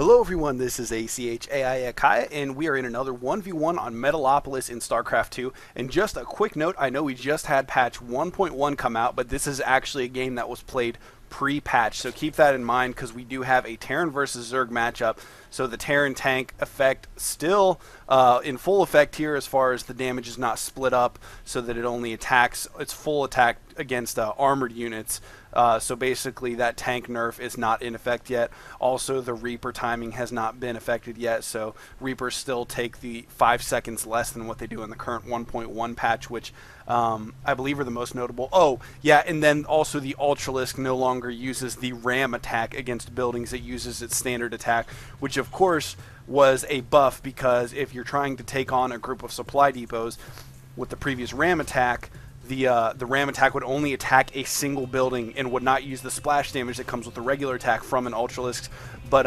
Hello everyone, this is ACHAI Akaya, and we are in another 1v1 on Metalopolis in StarCraft 2. And just a quick note, I know we just had patch 1.1 come out, but this is actually a game that was played pre-patch, so keep that in mind because we do have a Terran versus Zerg matchup. So the Terran tank effect still in full effect here as far as the damage is not split up so that it only attacks its full attack against armored units. So basically that tank nerf is not in effect yet. Also the Reaper timing has not been affected yet, so Reapers still take the 5 seconds less than what they do in the current 1.1 patch, which I believe are the most notable. Oh yeah, and then also the Ultralisk no longer uses the ram attack against buildings. It uses its standard attack, which of course was a buff because if you're trying to take on a group of supply depots with the previous ram attack, the ram attack would only attack a single building and would not use the splash damage that comes with the regular attack from an Ultralisk. But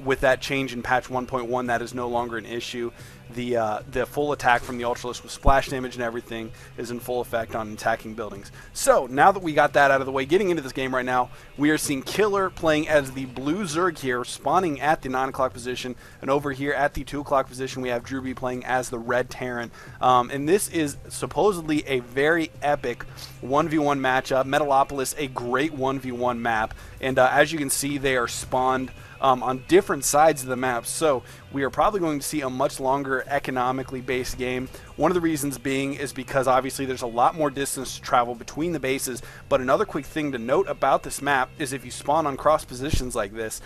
with that change in patch 1.1, that is no longer an issue. The full attack from the Ultralisk with splash damage and everything is in full effect on attacking buildings. So now that we got that out of the way, getting into this game right now, we are seeing KiLLeR playing as the blue Zerg here, spawning at the 9 o'clock position, and over here at the 2 o'clock position we have drewbie playing as the red Terran. And this is supposedly a very epic 1v1 matchup. Metalopolis, a great 1v1 map, and as you can see, they are spawned on different sides of the map, so we are probably going to see a much longer economically based game. One of the reasons being is because obviously there's a lot more distance to travel between the bases, but another quick thing to note about this map is if you spawn on cross positions like this,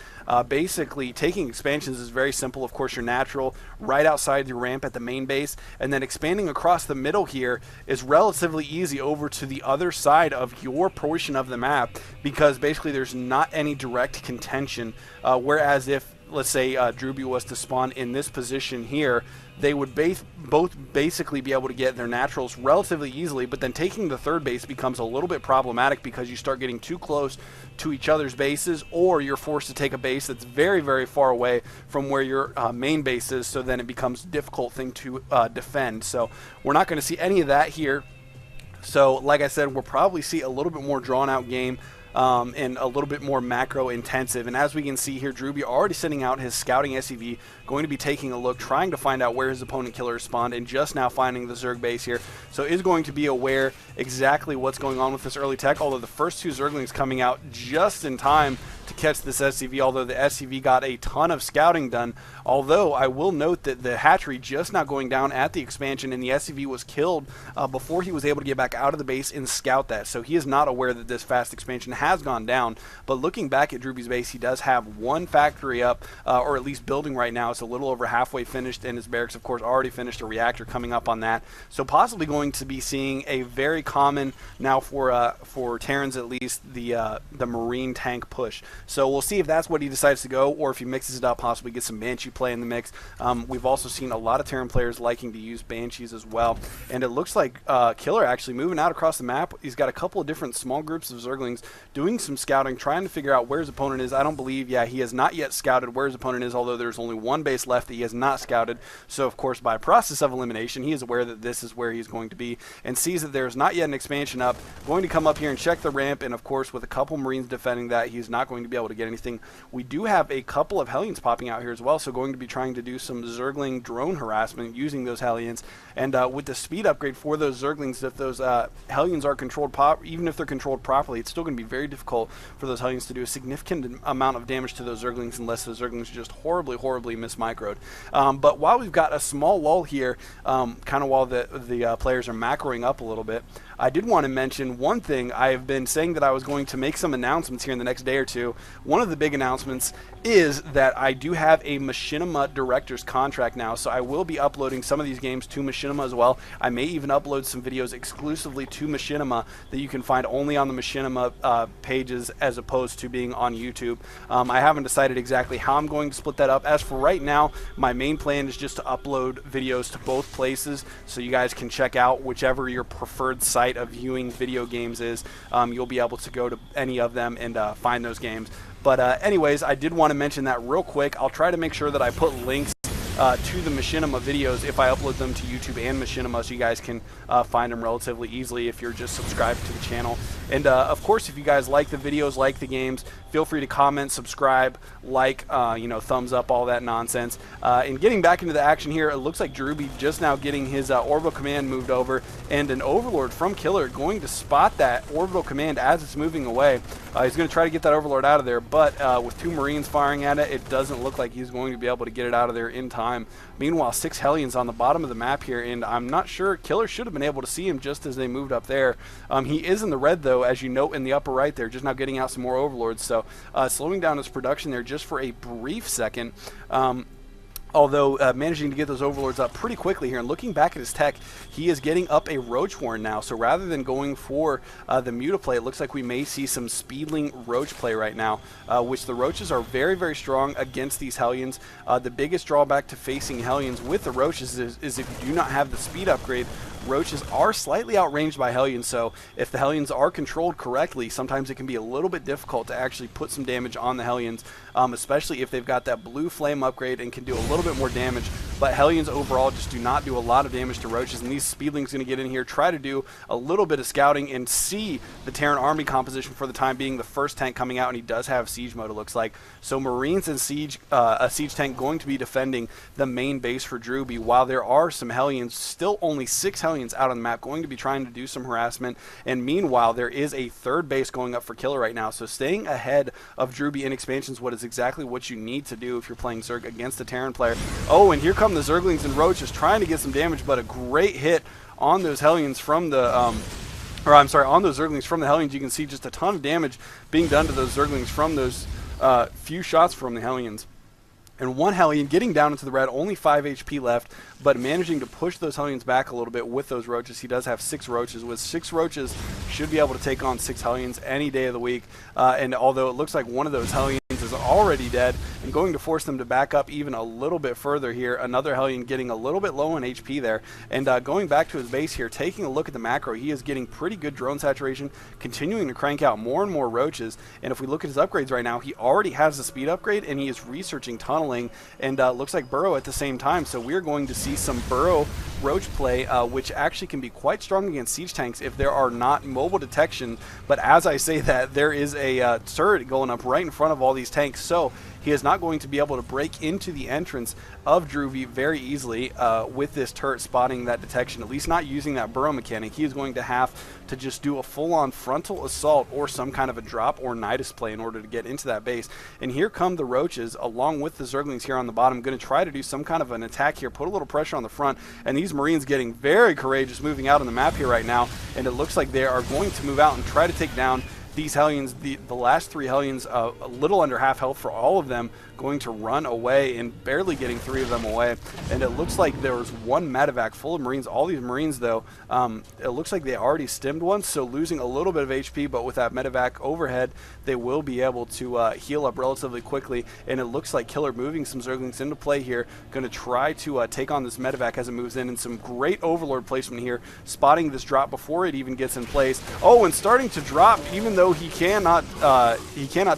basically taking expansions is very simple. Of course, your natural right outside your ramp at the main base, and then expanding across the middle here is relatively easy over to the other side of your portion of the map, because basically there's not any direct contention, whereas if let's say drewbie was to spawn in this position here, they would both basically be able to get their naturals relatively easily, but then taking the third base becomes a little bit problematic because you start getting too close to each other's bases, or you're forced to take a base that's very, very far away from where your main base is, so then it becomes a difficult thing to defend. So we're not going to see any of that here. So like I said, we'll probably see a little bit more drawn out game, and a little bit more macro intensive. And as we can see here, drewbie already sending out his scouting SCV, going to be taking a look, trying to find out where his opponent KiLLeR spawned, and just now finding the Zerg base here. So is going to be aware exactly what's going on with this early tech, although the first 2 Zerglings coming out just in time to catch this SCV, although the SCV got a ton of scouting done. Although I will note that the hatchery just now going down at the expansion, and the SCV was killed before he was able to get back out of the base and scout that. So he is not aware that this fast expansion has gone down. But looking back at drewbie's base, he does have 1 factory up, or at least building right now. It's a little over halfway finished, and his barracks of course already finished, a reactor coming up on that. So possibly going to be seeing a very common now for Terrans at least, the marine tank push. So we'll see if that's what he decides to go, or if he mixes it up, possibly get some Banshee play in the mix. We've also seen a lot of Terran players liking to use Banshees as well, and it looks like KiLLeR actually moving out across the map. He's got a couple of different small groups of Zerglings doing some scouting, trying to figure out where his opponent is. I don't believe, yeah, he has not yet scouted where his opponent is, although there's only 1 base left that he has not scouted. So of course, by process of elimination, he is aware that this is where he's going to be, and sees that there's not yet an expansion up. Going to come up here and check the ramp, and of course with a couple Marines defending that, he's not going to be able to get anything. We do have a couple of Hellions popping out here as well, so going to be trying to do some Zergling drone harassment using those Hellions. And with the speed upgrade for those Zerglings, if those Hellions are controlled, even if they're controlled properly, it's still going to be very difficult for those Hellions to do a significant amount of damage to those Zerglings unless those Zerglings just horribly miss-microed. But while we've got a small lull here, kind of while the players are macroing up a little bit, I did want to mention one thing. I have been saying that I was going to make some announcements here in the next day or two. One of the big announcements is that I do have a Machinima director's contract now, so I will be uploading some of these games to Machinima as well. I may even upload some videos exclusively to Machinima that you can find only on the Machinima pages as opposed to being on YouTube. I haven't decided exactly how I'm going to split that up. As for right now, my main plan is just to upload videos to both places so you guys can check out whichever your preferred site of viewing video games is. You'll be able to go to any of them and find those games. But anyways, I did want to mention that real quick. I'll try to make sure that I put links to the Machinima videos if I upload them to YouTube and Machinima, so you guys can find them relatively easily if you're just subscribed to the channel. And of course, if you guys like the videos, like the games, feel free to comment, subscribe, like, you know, thumbs up, all that nonsense. And getting back into the action here, it looks like drewbie just now getting his orbital command moved over, and an overlord from KiLLeR going to spot that orbital command as it's moving away. He's going to try to get that overlord out of there, but with 2 Marines firing at it, it doesn't look like he's going to be able to get it out of there in time. Meanwhile, 6 Hellions on the bottom of the map here, and I'm not sure, KiLLeR should have been able to see him just as they moved up there. He is in the red though, as you note in the upper right there, just now getting out some more overlords, so slowing down his production there just for a brief second. Although managing to get those overlords up pretty quickly here. And looking back at his tech, he is getting up a roach horn now. So rather than going for the mutaplay, it looks like we may see some speedling roach play right now, which the roaches are very, very strong against these Hellions. The biggest drawback to facing Hellions with the roaches is if you do not have the speed upgrade, roaches are slightly outranged by Hellions, so if the Hellions are controlled correctly, sometimes it can be a little bit difficult to actually put some damage on the Hellions, especially if they've got that blue flame upgrade and can do a little bit more damage. But Hellions overall just do not do a lot of damage to roaches, and these speedlings going to get in here, try to do a little bit of scouting, and see the Terran army composition for the time being. The first tank coming out, and he does have siege mode, it looks like. So Marines and siege, a siege tank going to be defending the main base for drewbie, while there are some Hellions, still only 6 Hellions out on the map, going to be trying to do some harassment. And meanwhile, there is a 3rd base going up for KiLLeR right now, so staying ahead of drewbie in expansion is what is exactly what you need to do if you're playing Zerg against a Terran player. Oh, and here come the Zerglings and roaches trying to get some damage, but a great hit on those Hellions from the on those Zerglings from the Hellions. You can see just a ton of damage being done to those Zerglings from those few shots from the Hellions. And 1 Hellion getting down into the red, only 5 HP left, but managing to push those Hellions back a little bit with those roaches. He does have 6 roaches. With 6 roaches, should be able to take on 6 Hellions any day of the week. And although it looks like one of those Hellions is already dead and going to force them to back up even a little bit further here, another Hellion getting a little bit low on HP there. And going back to his base here, taking a look at the macro, he is getting pretty good drone saturation, continuing to crank out more and more roaches. And if we look at his upgrades right now, he already has the speed upgrade, and he is researching tunneling, and looks like burrow at the same time. So we're going to see some burrow roach play, which actually can be quite strong against siege tanks if there are not mobile detection. But as I say that, there is a turret going up right in front of all these tanks, so he is not going to be able to break into the entrance of drewbie very easily with this turret spotting that detection, at least not using that burrow mechanic. He is going to have to just do a full-on frontal assault or some kind of a drop or nidus play in order to get into that base. And here come the roaches along with the Zerglings here on the bottom, going to try to do some kind of an attack here, put a little pressure on the front, and these Marines getting very courageous moving out on the map here right now, and it looks like they are going to move out and try to take down these Hellions. The last 3 Hellions, a little under half health for all of them, going to run away and barely getting 3 of them away. And it looks like there was 1 medevac full of Marines. All these Marines, though, it looks like they already stimmed one, so losing a little bit of HP, but with that medevac overhead, they will be able to heal up relatively quickly. And it looks like KiLLeR moving some Zerglings into play here, going to try to take on this medevac as it moves in, and some great overlord placement here, spotting this drop before it even gets in place. Oh, and starting to drop, even though he cannot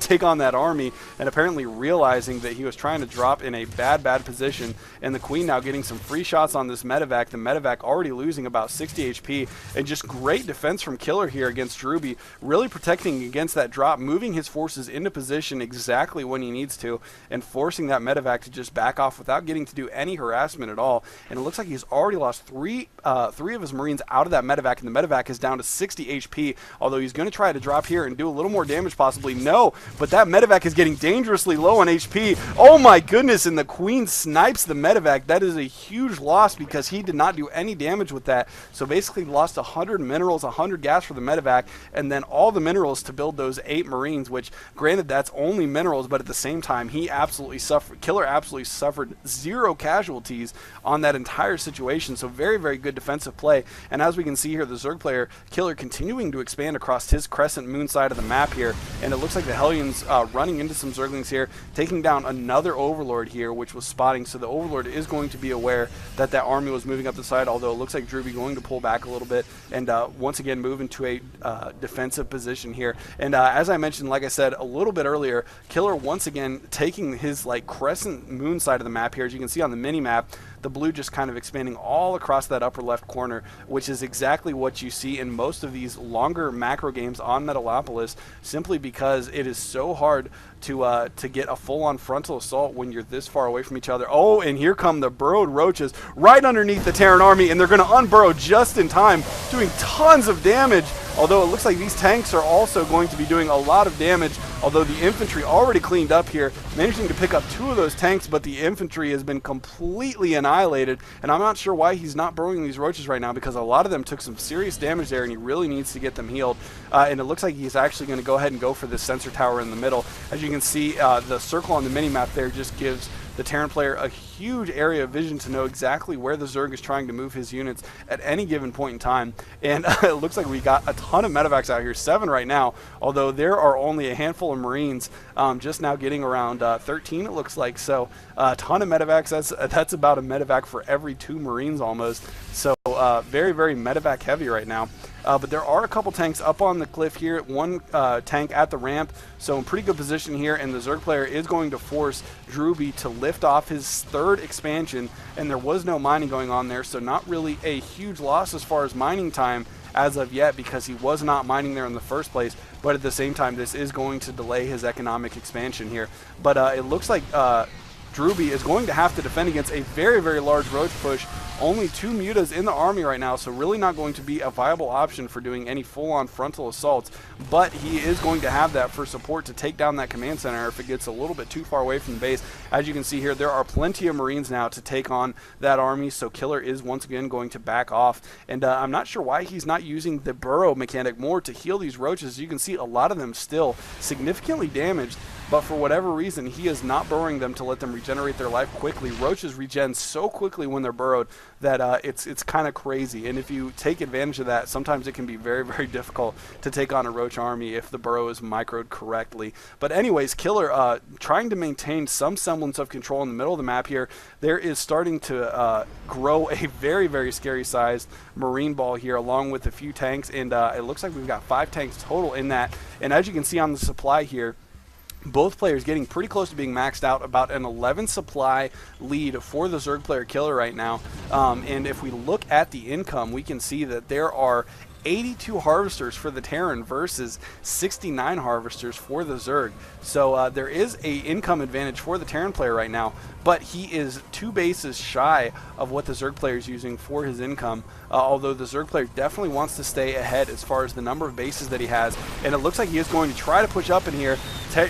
take on that army, and apparently realizing that he was trying to drop in a bad position. And the Queen now getting some free shots on this medevac. The medevac already losing about 60 HP, and just great defense from KiLLeR here against drewbie, really protecting against that drop, moving his forces into position exactly when he needs to, and forcing that medevac to just back off without getting to do any harassment at all. And it looks like he's already lost three of his Marines out of that medevac, and the medevac is down to 60 HP, although he's going to try to drop here and do a little more damage possibly. No, but that medevac is getting dangerously low on HP. Oh my goodness, and the Queen snipes the medevac. That is a huge loss because he did not do any damage with that. So basically lost 100 minerals, 100 gas for the medevac, and then all the minerals to build those 8 Marines, which granted that's only minerals, but at the same time he absolutely suffered. KiLLeR absolutely suffered 0 casualties on that entire situation. So very, very good defensive play. And as we can see here, the Zerg player KiLLeR continuing to expand across his crescent moon moon side of the map here, and it looks like the Hellions running into some Zerglings here, taking down another Overlord here, which was spotting. So the Overlord is going to be aware that that army was moving up the side, although it looks like drewbie going to pull back a little bit and once again move into a defensive position here. And as I mentioned, like I said a little bit earlier, KiLLeR once again taking his like crescent moon side of the map here. As you can see on the mini map, the blue just kind of expanding all across that upper left corner, which is exactly what you see in most of these longer macro games on Metalopolis, simply because it is so hard to get a full-on frontal assault when you're this far away from each other. Oh, and here come the burrowed roaches right underneath the Terran army, and they're going to unburrow just in time, doing tons of damage. Although it looks like these tanks are also going to be doing a lot of damage, although the infantry already cleaned up here, managing to pick up 2 of those tanks, but the infantry has been completely annihilated, and I'm not sure why he's not burrowing these roaches right now, because a lot of them took some serious damage there, and he really needs to get them healed. And it looks like he's actually going to go ahead and go for this sensor tower in the middle. As you can see, the circle on the mini-map there just gives the Terran player a huge area of vision to know exactly where the Zerg is trying to move his units at any given point in time. And it looks like we got a ton of medevacs out here, 7 right now, although there are only a handful of Marines just now getting around 13, it looks like. So a ton of medevacs. That's about a medevac for every 2 Marines almost. So very, very medevac heavy right now. But there are a couple tanks up on the cliff here, 1 tank at the ramp, so in pretty good position here, and the Zerg player is going to force drewbie to lift off his 3rd expansion, and there was no mining going on there, so not really a huge loss as far as mining time as of yet, because he was not mining there in the first place. But at the same time, this is going to delay his economic expansion here. But it looks like drewbie is going to have to defend against a very, very large roach push. Only 2 mutas in the army right now, so really not going to be a viable option for doing any full-on frontal assaults, but he is going to have that for support to take down that command center if it gets a little bit too far away from the base. As you can see here, there are plenty of Marines now to take on that army, so KiLLeR is once again going to back off, and I'm not sure why he's not using the burrow mechanic more to heal these roaches. You can see a lot of them still significantly damaged, but for whatever reason, he is not burrowing them to let them regenerate their life quickly. Roaches regen so quickly when they're burrowed that it's kind of crazy. And if you take advantage of that, sometimes it can be very, very difficult to take on a roach army if the burrow is microed correctly. But anyways, KiLLeR trying to maintain some semblance of control in the middle of the map here. There is starting to grow a very, very scary sized Marine ball here, along with a few tanks, and it looks like we've got 5 tanks total in that. And as you can see on the supply here, both players getting pretty close to being maxed out, about an 11 supply lead for the Zerg player KiLLeR right now. And if we look at the income, we can see that there are 82 harvesters for the Terran versus 69 harvesters for the Zerg. So there is a income advantage for the Terran player right now, but he is 2 bases shy of what the Zerg player is using for his income, although the Zerg player definitely wants to stay ahead as far as the number of bases that he has, and it looks like he is going to try to push up in here,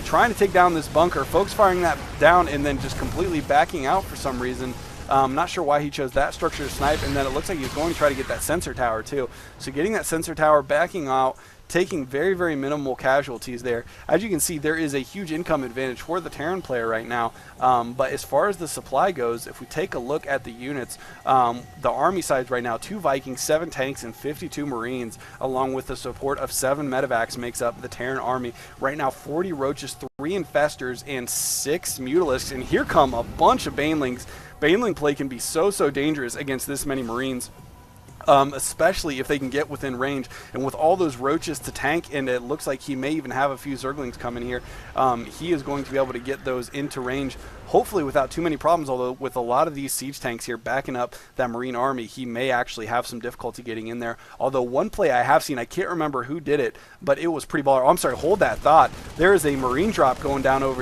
trying to take down this bunker. Folks firing that down and then just completely backing out for some reason. Not sure why he chose that structure to snipe, and then it looks like he's going to try to get that sensor tower too. So getting that sensor tower, backing out, taking very, very minimal casualties there. As you can see, there is a huge income advantage for the Terran player right now. But as far as the supply goes, if we take a look at the units, the army sides right now, 2 Vikings, 7 tanks, and 52 Marines, along with the support of 7 medevacs, makes up the Terran army. Right now, 40 roaches, 3 infestors, and 6 mutalisks. And here come a bunch of banelings. Baneling play can be so dangerous against this many Marines. Especially if they can get within range, and with all those roaches to tank, and it looks like he may even have a few Zerglings coming here, he is going to be able to get those into range, hopefully without too many problems, although with a lot of these siege tanks here backing up that Marine army, he may actually have some difficulty getting in there. Although one play I have seen, I can't remember who did it, but it was pretty baller. Oh, I'm sorry, hold that thought. There is a Marine drop going down over